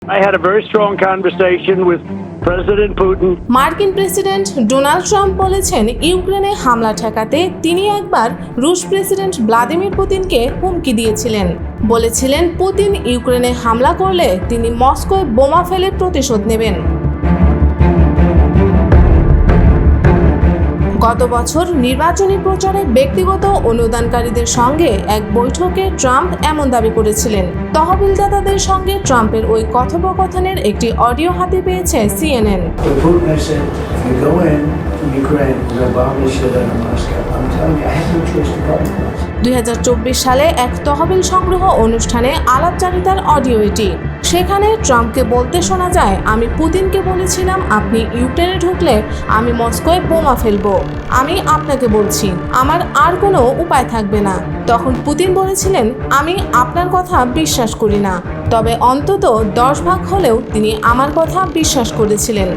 I had a very strong conversation with President Putin. মার্কিন president Donald Trump বলেছেন ইউক্রেনে হামলা ঠেকাতে তিনি একবার রুশ প্রেসিডেন্ট ভ্লাদিমির পুতিনকে হুমকি দিয়েছিলেন। বলেছিলেন পুতিন ইউক্রেনে হামলা করলে তিনি মস্কোয় বোমা ফেলে প্রতিশোধ নেবেন। গত বছর নির্বাচনী প্রচারে ব্যক্তিগত অনুদানকারীদের সঙ্গে এক বৈঠকে ট্রাম্প এমন দাবি করেছিলেন। তহবিলদাতাদের সঙ্গে ট্রাম্পের ওই কথোপকথনের একটি অডিও হাতে পেয়েছে সিএনএন। 2024 সালে এক তহবিল সংগ্রহ অনুষ্ঠানে আলাপচারিতার অডিও এটি। সেখানে ট্রাম্পকে বলতে শোনা যায়, আমি পুতিনকে বলেছিলাম আপনি ইউক্রেনে ঢুকলে আমি মস্কোয় বোমা ফেলবো। আমি আপনাকে বলছি আমার আর কোনো উপায় থাকবে না। তখন পুতিন বলেছিলেন আমি আপনার কথা বিশ্বাস করি না, তবে অন্তত 10 ভাগ হলেও তিনি আমার কথা বিশ্বাস করেছিলেন।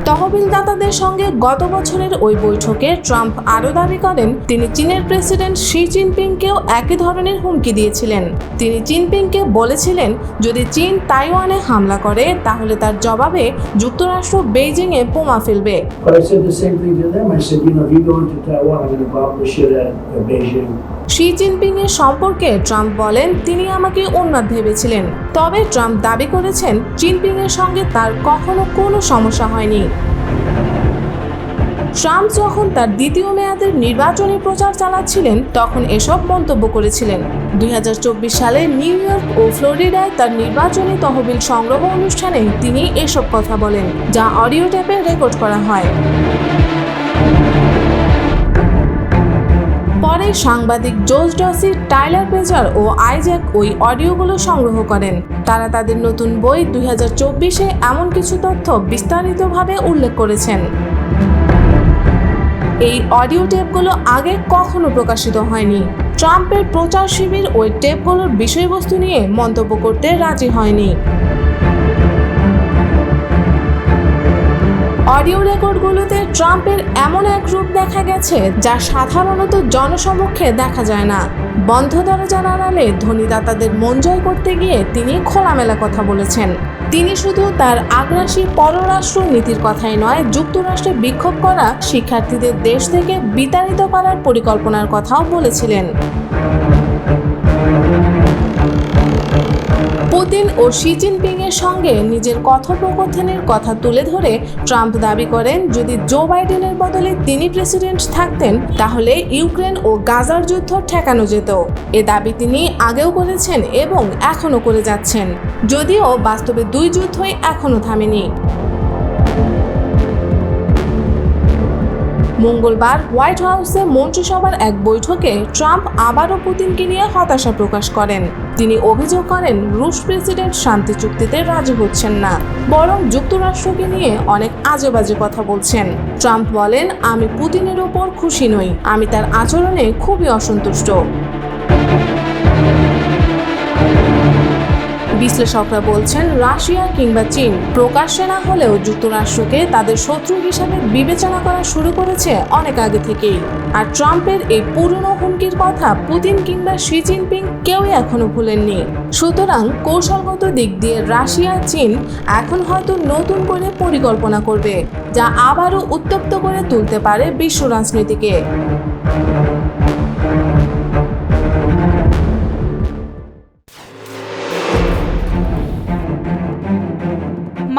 তহবিলদাতাদের সঙ্গে গত বছরের ওই বৈঠকে ট্রাম্প আরও দাবি করেন তিনি চীনের প্রেসিডেন্ট শি জিনপিংকেও একই ধরনের হুমকি দিয়েছিলেন। তিনি জিনপিংকে বলেছিলেন যদি চীন তাইওয়ানে হামলা করে তাহলে তার জবাবে যুক্তরাষ্ট্র বেইজিংয়ে বোমা ফেলবে। শি জিনপিং এর সম্পর্কে ট্রাম্প বলেন তিনি আমাকে উন্মাদ ভেবেছিলেন। তবে ট্রাম্প দাবি করেছেন জিনপিং এর সঙ্গে তার কখনো কোনো সমস্যা হয়নি। ট্রাম্প যখন তার দ্বিতীয় মেয়াদের নির্বাচনী প্রচার চালাচ্ছিলেন তখন এসব মন্তব্য করেছিলেন। 2024 সালে নিউ ইয়র্ক ও ফ্লোরিডায় তার নির্বাচনী তহবিল সংগ্রহ অনুষ্ঠানে তিনি এসব কথা বলেন, যা অডিও টেপে রেকর্ড করা হয়। পরে সাংবাদিক জোস ডসি, টাইলার পেজার ও আইজ্যাক ওই অডিওগুলো সংগ্রহ করেন। তারা তাদের নতুন বই 2024-এ এমন কিছু তথ্য বিস্তারিতভাবে উল্লেখ করেছেন। এই অডিও টেপগুলো আগে কখনো প্রকাশিত হয়নি। ট্রাম্পের প্রচার শিবির ওই টেপগুলোর বিষয়বস্তু নিয়ে মন্তব্য করতে রাজি হয়নি। অডিও রেকর্ডগুলোতে ট্রাম্পের এমন এক রূপ দেখা গেছে যা সাধারণত জনসমক্ষে দেখা যায় না। বন্ধ দরজার আড়ালে ধনীদাতাদের মন জয় করতে গিয়ে তিনি খোলামেলা কথা বলেছেন। তিনি শুধু তার আগ্রাসী পররাষ্ট্র নীতির কথাই নয়, যুক্তরাষ্ট্রে বিক্ষোভ করা শিক্ষার্থীদের দেশ থেকে বিতাড়িত করার পরিকল্পনার কথাও বলেছিলেন। পুতিন ও শি জিনপিং এর সঙ্গে নিজের কথোপকথনের কথা তুলে ধরে ট্রাম্প দাবি করেন যদি জো বাইডেনের বদলে তিনি প্রেসিডেন্ট থাকতেন তাহলে ইউক্রেন ও গাজার যুদ্ধ ঠেকানো যেত। এ দাবি তিনি আগেও করেছেন এবং এখনও করে যাচ্ছেন, যদিও বাস্তবে দুই যুদ্ধই এখনও থামেনি। মঙ্গলবার হোয়াইট হাউসে মন্ত্রিসভার এক বৈঠকে ট্রাম্প আবারও পুতিনকে নিয়ে হতাশা প্রকাশ করেন। তিনি অভিযোগ করেন রুশ প্রেসিডেন্ট শান্তি চুক্তিতে রাজি হচ্ছেন না, বরং যুক্তরাষ্ট্রকে নিয়ে অনেক আজেবাজে কথা বলছেন। ট্রাম্প বলেন আমি পুতিনের ওপর খুশি নই, আমি তার আচরণে খুবই অসন্তুষ্ট। বিশ্লেষকরা বলছেন রাশিয়া কিংবা চীন প্রকাশ্যে না হলেও যুক্তরাষ্ট্রকে তাদের শত্রু হিসাবে বিবেচনা করা শুরু করেছে অনেক আগে থেকেই। আর ট্রাম্পের এই পুরনো হুমকির কথা পুতিন কিংবা শি জিনপিং কেউই এখনো ভুলেননি। সুতরাং কৌশলগত দিক দিয়ে রাশিয়া চীন এখন হয়তো নতুন করে পরিকল্পনা করবে, যা আবারও উত্তপ্ত করে তুলতে পারে বিশ্ব রাজনীতিকে।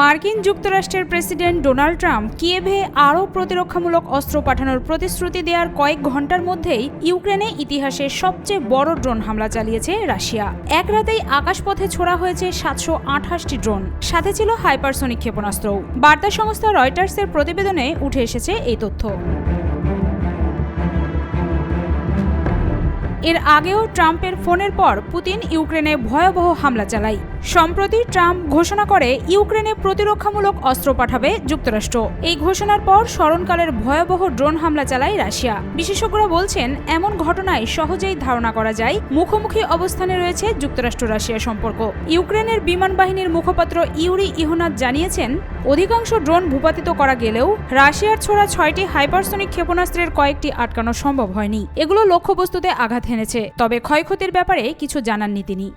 মার্কিন যুক্তরাষ্ট্রের প্রেসিডেন্ট ডোনাল্ড ট্রাম্প কিয়েভে আরও প্রতিরক্ষামূলক অস্ত্র পাঠানোর প্রতিশ্রুতি দেওয়ার কয়েক ঘন্টার মধ্যেই ইউক্রেনে ইতিহাসের সবচেয়ে বড় ড্রোন হামলা চালিয়েছে রাশিয়া। এক রাতেই আকাশপথে ছোড়া হয়েছে 728টি ড্রোন, সাথে ছিল হাইপারসোনিক ক্ষেপণাস্ত্রও। বার্তা সংস্থা রয়টার্সের প্রতিবেদনে উঠে এসেছে এই তথ্য। এর আগেও ট্রাম্পের ফোনের পর পুতিন ইউক্রেনে ভয়াবহ হামলা চালায়। সম্প্রতি ট্রাম্প ঘোষণা করে ইউক্রেনে প্রতিরক্ষামূলক অস্ত্র পাঠাবে যুক্তরাষ্ট্র। এই ঘোষণার পর স্মরণকালের ভয়াবহ ড্রোন হামলা চালায় রাশিয়া। বিশেষজ্ঞরা বলছেন এমন ঘটনায় সহজেই ধারণা করা যায় মুখোমুখি অবস্থানে রয়েছে যুক্তরাষ্ট্র রাশিয়া সম্পর্ক। ইউক্রেনের বিমান বাহিনীর মুখপাত্র ইউরি ইহুনাত জানিয়েছেন অধিকাংশ ড্রোন ভূপাতিত করা গেলেও রাশিয়ার ছোড়া 6টি হাইপারসোনিক ক্ষেপণাস্ত্রের কয়েকটি আটকানো সম্ভব হয়নি। এগুলো লক্ষ্যবস্তুতে আঘাত হেনেছে, তবে ক্ষয়ক্ষতির ব্যাপারে কিছু জানাননি তিনি।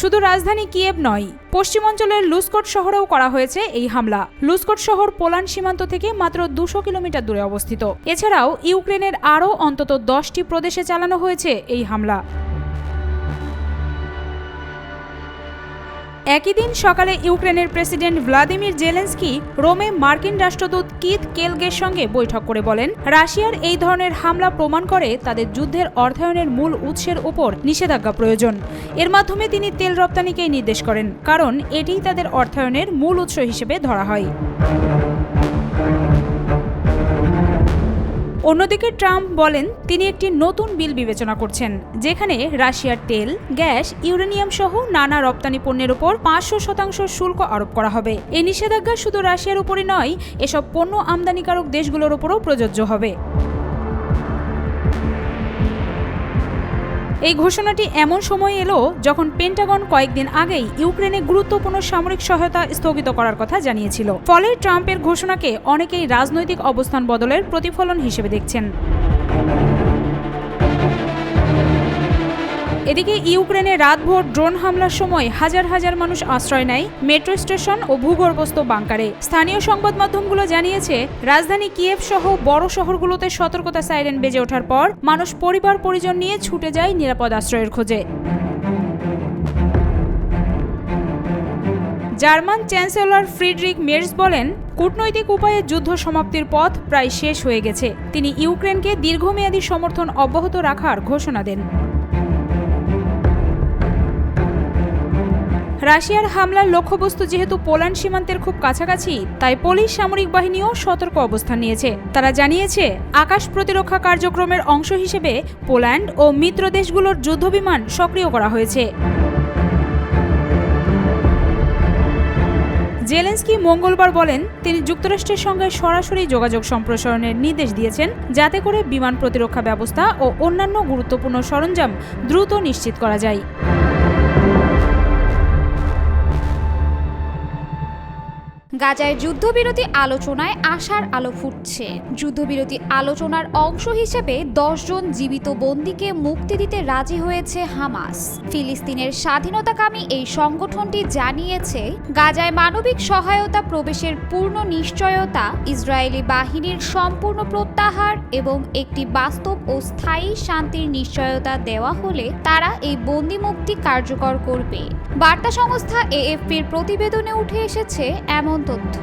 শুধু রাজধানী কিয়েভ নয়, পশ্চিমাঞ্চলের লুসকট শহরেও করা হয়েছে এই হামলা। লুসকট শহর পোল্যান্ড সীমান্ত থেকে মাত্র 200 কিলোমিটার দূরে অবস্থিত। এছাড়াও ইউক্রেনের আরও অন্তত 10টি প্রদেশে চালানো হয়েছে এই হামলা। একই দিন সকালে ইউক্রেনের প্রেসিডেন্ট ভ্লাদিমির জেলেনস্কি রোমে মার্কিন রাষ্ট্রদূত কিথ কেলগের সঙ্গে বৈঠক করে বলেন, রাশিয়ার এই ধরনের হামলা প্রমাণ করে তাদের যুদ্ধের অর্থায়নের মূল উৎসের উপর নিষেধাজ্ঞা প্রয়োজন। এর মাধ্যমে তিনি তেল রপ্তানিকেই নির্দেশ করেন, কারণ এটিই তাদের অর্থায়নের মূল উৎস হিসেবে ধরা হয়। অন্যদিকে ট্রাম্প বলেন তিনি একটি নতুন বিল বিবেচনা করছেন, যেখানে রাশিয়ার তেল, গ্যাস, ইউরেনিয়াম সহ নানা রপ্তানি পণ্যের উপর 500% শুল্ক আরোপ করা হবে। এই নিষেধাজ্ঞা শুধু রাশিয়ার উপরই নয়, এসব পণ্য আমদানিকারক দেশগুলোর উপরও প্রযোজ্য হবে। এই ঘোষণাটি এমন সময় এলো যখন পেন্টাগন কয়েকদিন আগেই ইউক্রেনে গুরুত্বপূর্ণ সামরিক সহায়তা স্থগিত করার কথা জানিয়েছিল। ফলে ট্রাম্পের ঘোষণাকে অনেকেই রাজনৈতিক অবস্থান বদলের প্রতিফলন হিসেবে দেখছেন। এদিকে ইউক্রেনে রাতভর ড্রোন হামলার সময় হাজার হাজার মানুষ আশ্রয় নেয় মেট্রো স্টেশন ও ভূগর্ভস্থ বাংকারে। স্থানীয় সংবাদ মাধ্যমগুলো জানিয়েছে, রাজধানী কিয়েভ সহ বড় শহরগুলোতে সতর্কতা সাইরেন বেজে ওঠার পর মানুষ পরিবার পরিজন নিয়ে ছুটে যায় নিরাপদ আশ্রয়ের খোঁজে। জার্মান চ্যান্সেলর ফ্রিডরিখ মের্জ বলেন, কূটনৈতিক উপায়ে যুদ্ধ সমাপ্তির পথ প্রায় শেষ হয়ে গেছে। তিনি ইউক্রেনকে দীর্ঘমেয়াদী সমর্থন অব্যাহত রাখার ঘোষণা দেন। রাশিয়ার হামলার লক্ষ্যবস্তু যেহেতু পোল্যান্ড সীমান্তের খুব কাছাকাছি, তাই পোলিশ সামরিক বাহিনীও সতর্ক অবস্থান নিয়েছে। তারা জানিয়েছে, আকাশ প্রতিরক্ষা কার্যক্রমের অংশ হিসেবে পোল্যান্ড ও মিত্র দেশগুলোর যুদ্ধবিমান সক্রিয় করা হয়েছে। জেলেনস্কি মঙ্গলবার বলেন, তিনি যুক্তরাষ্ট্রের সঙ্গে সরাসরি যোগাযোগ সম্প্রসারণের নির্দেশ দিয়েছেন, যাতে করে বিমান প্রতিরক্ষা ব্যবস্থা ও অন্যান্য গুরুত্বপূর্ণ সরঞ্জাম দ্রুত নিশ্চিত করা যায়। গাজায় যুদ্ধবিরতি আলোচনায় আশার আলো ফুটছে। যুদ্ধবিরতি আলোচনার অংশ হিসেবে 10 জন জীবিত বন্দীকে মুক্তি দিতে রাজি হয়েছে হামাস। ফিলিস্তিনের স্বাধীনতাকামী এই সংগঠনটি জানিয়েছে, গাজায় মানবিক সহায়তা প্রবেশের পূর্ণ নিশ্চয়তা, ইসরায়েলি বাহিনীর সম্পূর্ণ প্রত্যাহার এবং একটি বাস্তব ও স্থায়ী শান্তির নিশ্চয়তা দেওয়া হলে তারা এই বন্দী মুক্তি কার্যকর করবে। বার্তা সংস্থা এএফপির প্রতিবেদনে উঠে এসেছে এমন তথ্য।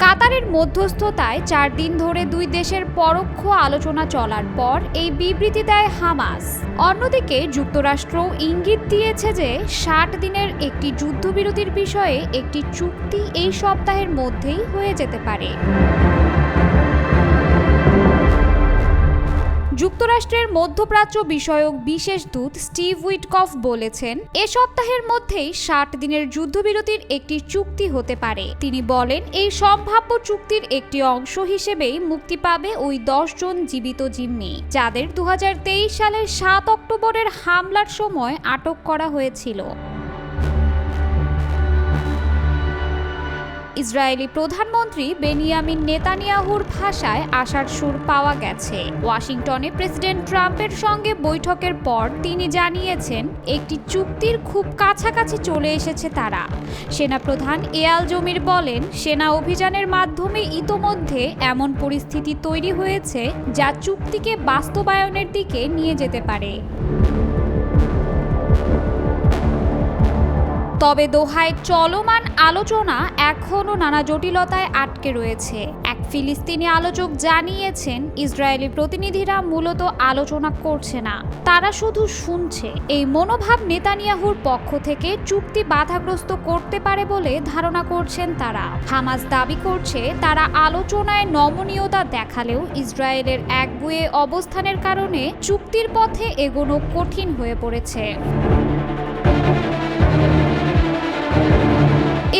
কাতারের মধ্যস্থতায় 4 দিন ধরে 2 দেশের পরোক্ষ আলোচনা চলার পর এই বিবৃতি দেয় হামাস। অন্যদিকে যুক্তরাষ্ট্র ইঙ্গিত দিয়েছে যে 60 দিনের একটি যুদ্ধবিরতির বিষয়ে একটি চুক্তি এই সপ্তাহের মধ্যেই হয়ে যেতে পারে। যুক্তরাষ্ট্রের মধ্যপ্রাচ্য বিষয়ক বিশেষ দূত স্টিভ উইটকফ বলেছেন, এ সপ্তাহের মধ্যেই 60 দিনের যুদ্ধবিরতির একটি চুক্তি হতে পারে। তিনি বলেন, এই সম্ভাব্য চুক্তির একটি অংশ হিসেবেই মুক্তি পাবে ওই 10 জন জীবিত জিম্মি, যাদের 2023 সালের 7 অক্টোবরের হামলার সময় আটক করা হয়েছিল। ইসরায়েলি প্রধানমন্ত্রী বেনিয়ামিন নেতানিয়াহুর ভাষায় আশার সুর পাওয়া গেছে। ওয়াশিংটনে প্রেসিডেন্ট ট্রাম্পের সঙ্গে বৈঠকের পর তিনি জানিয়েছেন, একটি চুক্তির খুব কাছাকাছি চলে এসেছে তারা। সেনাপ্রধান এয়াল জমির বলেন, সেনা অভিযানের মাধ্যমে ইতোমধ্যে এমন পরিস্থিতি তৈরি হয়েছে যা চুক্তিকে বাস্তবায়নের দিকে নিয়ে যেতে পারে। তবে দোহায় চলমান আলোচনা এখনও নানা জটিলতায় আটকে রয়েছে। এক ফিলিস্তিনি আলোচক জানিয়েছেন, ইসরায়েলি প্রতিনিধিরা মূলত আলোচনা করছে না, তারা শুধু শুনছে। এই মনোভাব নেতানিয়াহুর পক্ষ থেকে চুক্তি বাধাগ্রস্ত করতে পারে বলে ধারণা করছেন তারা। হামাস দাবি করছে, তারা আলোচনায় নমনীয়তা দেখালেও ইসরায়েলের একগুঁয়ে অবস্থানের কারণে চুক্তির পথে এগোনো কঠিন হয়ে পড়েছে।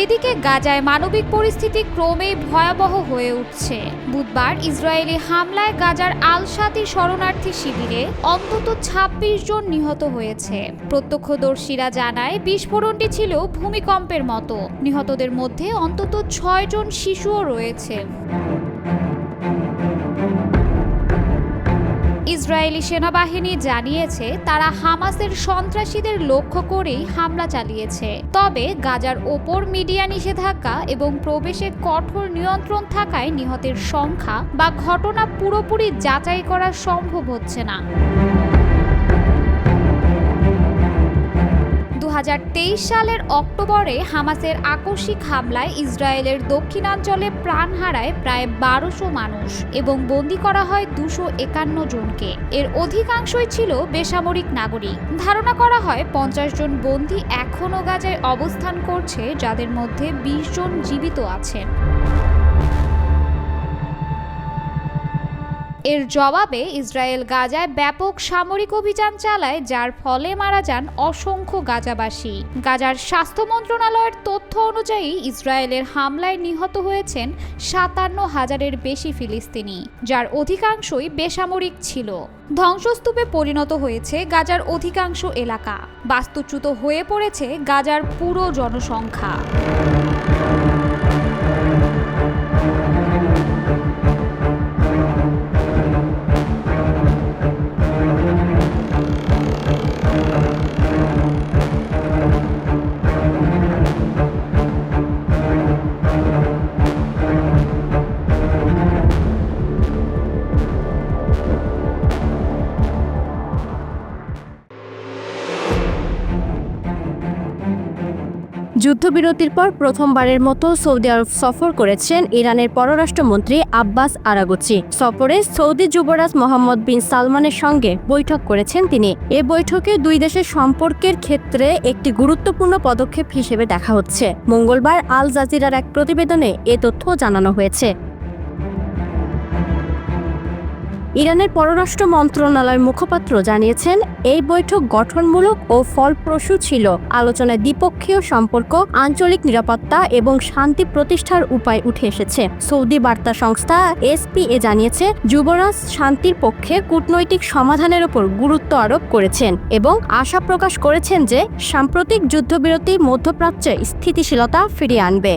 এদিকে গাজায় মানবিক পরিস্থিতি ক্রমেই ভয়াবহ হয়ে উঠছে। বুধবার ইসরায়েলি হামলায় গাজার আল শাতি শরণার্থী শিবিরে অন্তত 26 জন নিহত হয়েছে। প্রত্যক্ষদর্শীরা জানায়, বিস্ফোরণটি ছিল ভূমিকম্পের মতো। নিহতদের মধ্যে অন্তত 6 জন শিশুও রয়েছে। ইসরায়েলি সেনাবাহিনী জানিয়েছে তারা হামাসের সন্ত্রাসীদের লক্ষ্য করেই হামলা চালিয়েছে। তবে গাজার ওপর মিডিয়া নিষেধাজ্ঞা এবং প্রবেশে কঠোর নিয়ন্ত্রণ থাকায় নিহতের সংখ্যা বা ঘটনা পুরোপুরি যাচাই করা সম্ভব হচ্ছে না। 2023 সালের অক্টোবরে হামাসের আকস্মিক হামলায় ইসরায়েলের দক্ষিণাঞ্চলে প্রাণ হারায় প্রায় 1200 মানুষ এবং বন্দী করা হয় 251 জনকে। এর অধিকাংশই ছিল বেসামরিক নাগরিক। ধারণা করা হয় 50 জন বন্দী এখনও গাজায় অবস্থান করছে, যাদের মধ্যে 20 জন জীবিত আছেন। এর জবাবে ইসরায়েল গাজায় ব্যাপক সামরিক অভিযান চালায়, যার ফলে মারা যান অসংখ্য গাজাবাসী। গাজার স্বাস্থ্য মন্ত্রণালয়ের তথ্য অনুযায়ী ইসরায়েলের হামলায় নিহত হয়েছেন 57,000-এর বেশি ফিলিস্তিনি, যার অধিকাংশই বেসামরিক ছিল। ধ্বংসস্তূপে পরিণত হয়েছে গাজার অধিকাংশ এলাকা। বাস্তুচ্যুত হয়ে পড়েছে গাজার পুরো জনসংখ্যা। যুদ্ধবিরতির পর প্রথমবারের মতো সৌদি আরব সফর করেছেন ইরানের পররাষ্ট্রমন্ত্রী আব্বাস আরাগচি। সফরে সৌদি যুবরাজ মোহাম্মদ বিন সালমানের সঙ্গে বৈঠক করেছেন তিনি। এ বৈঠকে দুই দেশের সম্পর্কের ক্ষেত্রে একটি গুরুত্বপূর্ণ পদক্ষেপ হিসেবে দেখা হচ্ছে। মঙ্গলবার আল জাজিরার এক প্রতিবেদনে এ তথ্য জানানো হয়েছে। ইরানের পররাষ্ট্র মন্ত্রণালয়ের মুখপাত্র জানিয়েছেন, এই বৈঠক গঠনমূলক ও ফলপ্রসূ ছিল। আলোচনায় দ্বিপক্ষীয় সম্পর্ক, আঞ্চলিক নিরাপত্তা এবং শান্তি প্রতিষ্ঠার উপায় উঠে এসেছে। সৌদি বার্তা সংস্থা এসপিএ জানিয়েছে, যুবরাজ শান্তির পক্ষে কূটনৈতিক সমাধানের উপর গুরুত্ব আরোপ করেছেন এবং আশা প্রকাশ করেছেন যে সাম্প্রতিক যুদ্ধবিরতি মধ্যপ্রাচ্যে স্থিতিশীলতা ফিরিয়ে আনবে।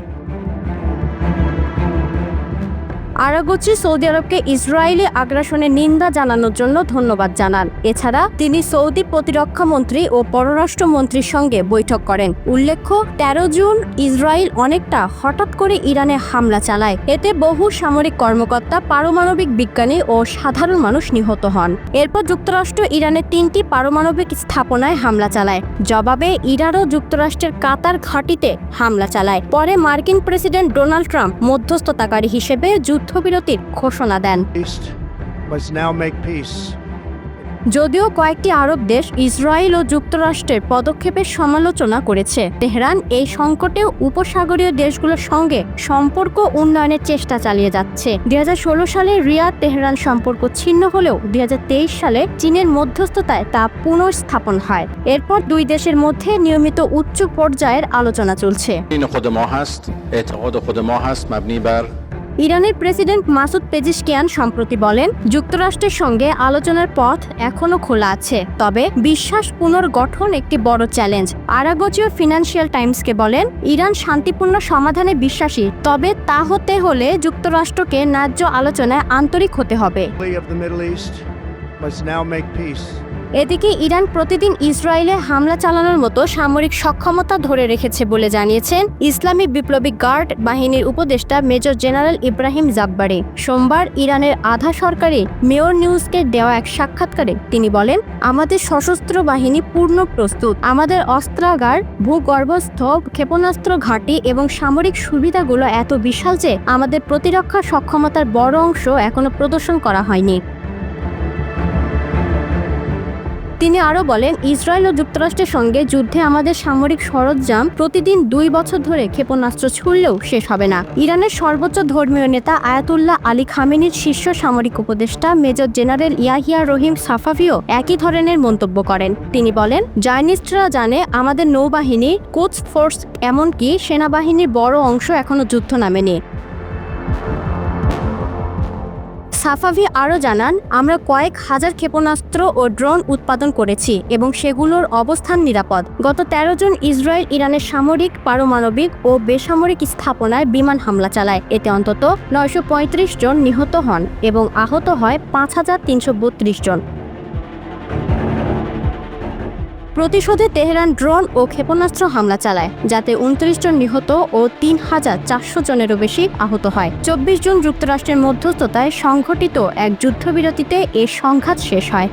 আরাগচি সৌদি আরবকে ইসরায়েলি আগ্রাসনের নিন্দা জানানোর জন্য ধন্যবাদ জানান। এছাড়া তিনি সৌদি প্রতিরক্ষা মন্ত্রী ও পররাষ্ট্রমন্ত্রীর সঙ্গে বৈঠক করেন। উল্লেখ্য, 13 জুন ইসরায়েল অনেকটা হঠাৎ করে ইরানে হামলা চালায়। এতে বহু সামরিক কর্মকর্তা, পারমাণবিক বিজ্ঞানী ও সাধারণ মানুষ নিহত হন। এরপর যুক্তরাষ্ট্র ইরানের 3টি পারমাণবিক স্থাপনায় হামলা চালায়। জবাবে ইরানও যুক্তরাষ্ট্রের কাতার ঘাঁটিতে হামলা চালায়। পরে মার্কিন প্রেসিডেন্ট ডোনাল্ড ট্রাম্প মধ্যস্থতাকারী হিসেবে যুদ্ধবিরতির ঘোষণা দেন। যদিও কয়েকটি আরব দেশ ইসরায়েল ও যুক্তরাষ্ট্রের পদক্ষেপের সমালোচনা করেছে, তেহরান এই সংকটেও উপসাগরীয় দেশগুলোর সঙ্গে সম্পর্ক উন্নয়নের চেষ্টা চালিয়ে যাচ্ছে। 2016 সালে রিয়াদ তেহরান সম্পর্ক ছিন্ন হলেও 2023 সালে চীনের মধ্যস্থতায় তা পুনঃস্থাপন হয়। এরপর দুই দেশের মধ্যে নিয়মিত উচ্চ পর্যায়ের আলোচনা চলছে। ইরানের প্রেসিডেন্ট মাসুদ পেজিশকিয়ান সম্প্রতি বলেন, যুক্তরাষ্ট্রের সঙ্গে আলোচনার পথ এখনো খোলা আছে, তবে বিশ্বাস পুনর্গঠন একটি বড় চ্যালেঞ্জ। আরাগচিও ফিনান্সিয়াল টাইমসকে বলেন, ইরান শান্তিপূর্ণ সমাধানে বিশ্বাসী, তবে তা হতে হলে যুক্তরাষ্ট্রকে ন্যায্য আলোচনায় আন্তরিক হতে হবে। এদিকে ইরান প্রতিদিন ইসরায়েলে হামলা চালানোর মতো সামরিক সক্ষমতা ধরে রেখেছে বলে জানিয়েছেন ইসলামী বিপ্লবী গার্ড বাহিনীর উপদেষ্টা মেজর জেনারেল ইব্রাহিম জাব্বারি। সোমবার ইরানের আধা সরকারি মেয়র নিউজকে দেওয়া এক সাক্ষাৎকারে তিনি বলেন, আমাদের সশস্ত্র বাহিনী পূর্ণ প্রস্তুত। আমাদের অস্ত্রাগার, ভূগর্ভস্থ ক্ষেপণাস্ত্র ঘাঁটি এবং সামরিক সুবিধাগুলো এত বিশাল যে আমাদের প্রতিরক্ষা সক্ষমতার বড় অংশ এখনো প্রদর্শন করা হয়নি। তিনি আরও বলেন, ইসরায়েল ও যুক্তরাষ্ট্রের সঙ্গে যুদ্ধে আমাদের সামরিক সরঞ্জাম প্রতিদিন 2 বছর ধরে ক্ষেপণাস্ত্র ছুড়লেও শেষ হবে না। ইরানের সর্বোচ্চ ধর্মীয় নেতা আয়াতুল্লাহ আলী খামেনির শীর্ষ সামরিক উপদেষ্টা মেজর জেনারেল ইয়াহিয়া রহিম সাফাভিও একই ধরনের মন্তব্য করেন। তিনি বলেন, জায়নিস্টরা জানে আমাদের নৌবাহিনী, কোচ ফোর্স, এমনকি সেনাবাহিনীর বড় অংশ এখনো যুদ্ধ নামেনি। সাফাভি আরও জানান, আমরা কয়েক হাজার ক্ষেপণাস্ত্র ও ড্রোন উৎপাদন করেছি এবং সেগুলোর অবস্থান নিরাপদ। গত 13 জুন ইসরায়েল ইরানের সামরিক, পারমাণবিক ও বেসামরিক স্থাপনায় বিমান হামলা চালায়। এতে অন্তত 935 জন নিহত হন এবং আহত হয় 5332 জন। প্রতিশোধে তেহরান ড্রোন ও ক্ষেপণাস্ত্র হামলা চালায়, যাতে 29 জন নিহত ও 3,400 জনেরও বেশি আহত হয়। 24 জুন যুক্তরাষ্ট্রের মধ্যস্থতায় সংঘটিত এক যুদ্ধবিরতিতে এ সংঘাত শেষ হয়।